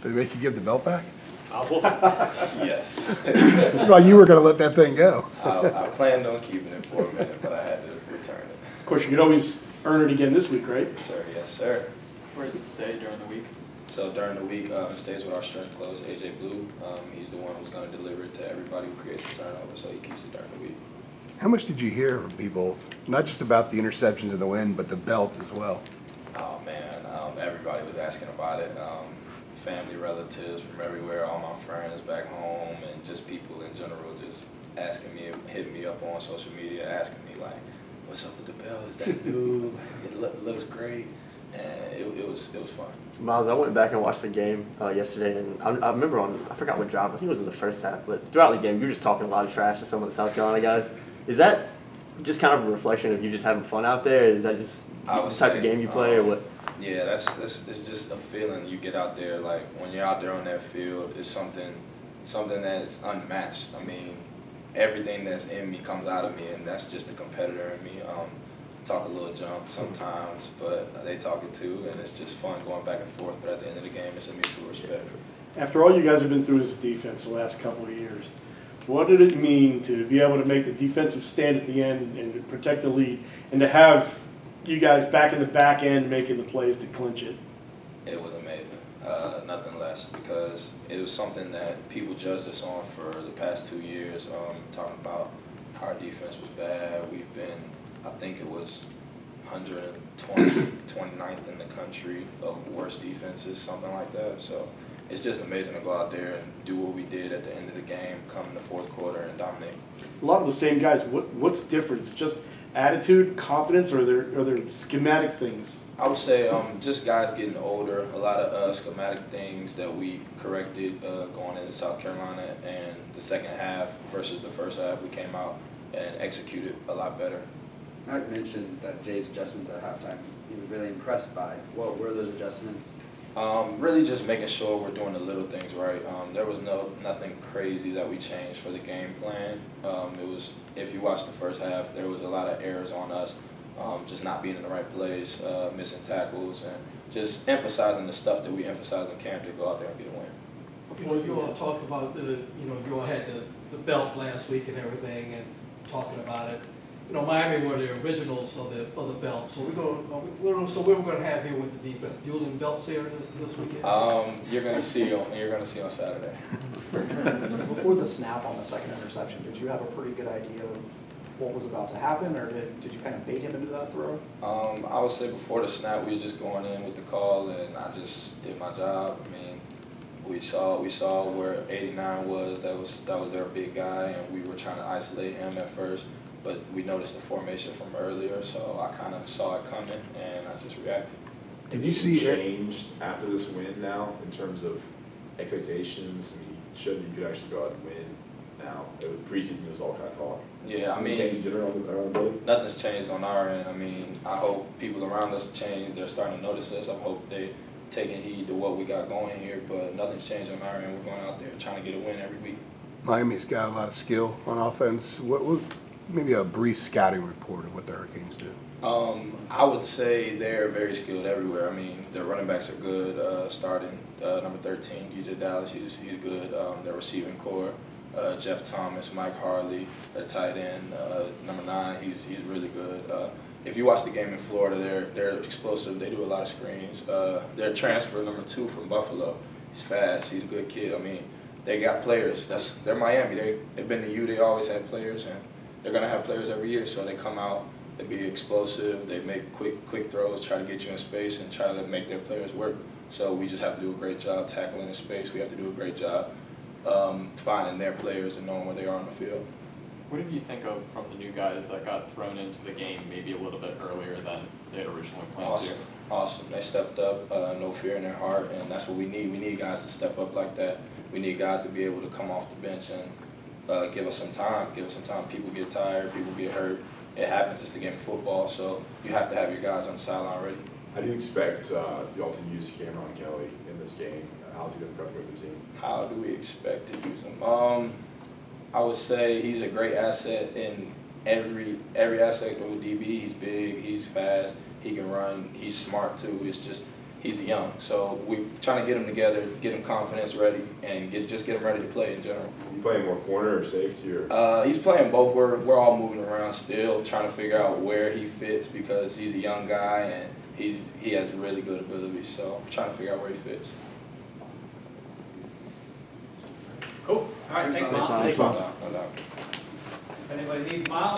Did it make you give the belt back? Myles Wolfolk. Yes. Well, you were going to let that thing go. I planned on keeping it for a minute, but I had to return it. Of course, you could always earn it again this week, right? Sir, yes, sir. Where does it stay during the week? So during the week, it stays with our strength coach, AJ Blue. He's the one who's going to deliver it to everybody who creates the turnover, so he keeps it during the week. How much did you hear from people, not just about the interceptions and the win, but the belt as well? Oh man, everybody was asking about it. Family, relatives from everywhere, all my friends back home, and just people in general just asking me, hitting me up on social media, asking me like, "What's up with the belt? Is that new? It looks great." And it was fun. Myles, I went back and watched the game yesterday, and I remember I forgot what drive, I think it was in the first half, but throughout the game, you were just talking a lot of trash to some of the South Carolina guys. Is that just kind of a reflection of you just having fun out there? Is that just the type of game you play, or what? Yeah, it's just a feeling you get out there. Like when you're out there on that field, it's something that's unmatched. I mean, everything that's in me comes out of me, and that's just the competitor in me. Talk a little jump sometimes, but they talk it too, and it's just fun going back and forth. But at the end of the game, it's a mutual respect. After all you guys have been through as a defense the last couple of years, what did it mean to be able to make the defensive stand at the end and to protect the lead, and to have you guys back in the back end making the plays to clinch it? It was amazing. Nothing less, because it was something that people judged us on for the past 2 years, talking about how our defense was bad. We've been, I think it was 29th in the country of worst defenses, something like that. So it's just amazing to go out there and do what we did at the end of the game, come in the fourth quarter and dominate. A lot of the same guys. What's different? Is it just attitude, confidence, or are there schematic things? I would say just guys getting older, a lot of schematic things that we corrected going into South Carolina, and the second half versus the first half, we came out and executed a lot better. Mark mentioned that Jay's adjustments at halftime he was really impressed by. What were those adjustments? Really just making sure we're doing the little things right. There was nothing crazy that we changed for the game plan. It was, if you watch the first half, there was a lot of errors on us, just not being in the right place, missing tackles, and just emphasizing the stuff that we emphasize in camp to go out there and get a win. Before you all talk about you all had the belt last week and everything, and talking about it. Miami were the originals of the belt. So we're going to have here with the defense dueling belts here this weekend. You're gonna see on Saturday. Before the snap on the second interception, did you have a pretty good idea of what was about to happen, or did you kind of bait him into that throw? I would say before the snap, we were just going in with the call, and I just did my job. I mean, we saw where 89 was. That was their big guy, and we were trying to isolate him at first. But we noticed the formation from earlier, so I kind of saw it coming, and I just reacted. Did you see changed after this win now in terms of expectations? I mean, you showed you could actually go out and win now. Preseason was all kind of talk. Yeah, I mean, change in general around the building? Nothing's changed on our end. I mean, I hope people around us change. They're starting to notice us. I hope they taking heed to what we got going here, but nothing's changed on our end. We're going out there trying to get a win every week. Miami's got a lot of skill on offense. What maybe a brief scouting report of what the Hurricanes do? I would say they're very skilled everywhere. I mean, their running backs are good. Starting number 13, DJ Dallas, he's good. Their receiving core, Jeff Thomas, Mike Harley, their tight end, number 9, he's really good. If you watch the game in Florida, they're explosive. They do a lot of screens. Their transfer, number 2 from Buffalo, he's fast. He's a good kid. I mean, they got players. They're Miami. They've been to U. They always had players, and they're going to have players every year, so they come out, they be explosive, they make quick throws, try to get you in space, and try to make their players work. So we just have to do a great job tackling in space. We have to do a great job finding their players and knowing where they are on the field. What did you think of from the new guys that got thrown into the game maybe a little bit earlier than they had originally planned to? Awesome. They stepped up, no fear in their heart, and that's what we need. We need guys to step up like that. We need guys to be able to come off the bench and give us some time. People get tired. People get hurt. It happens. It's the game of football. So you have to have your guys on the sideline ready. How do you expect y'all to use Cameron Kelly in this game? How's he going to prep for the team? How do we expect to use him? I would say he's a great asset in every aspect of a DB. He's big. He's fast. He can run. He's smart too. It's just he's young. So we're trying to get him together, get him confidence ready, and get him ready to play in general. Is he playing more corner or safety or? He's playing both. We're all moving around still, trying to figure out where he fits because he's a young guy and he has really good ability. So I'm trying to figure out where he fits. Cool. All right, thanks, Myles. Thanks, Myles. No doubt. If anybody needs Myles,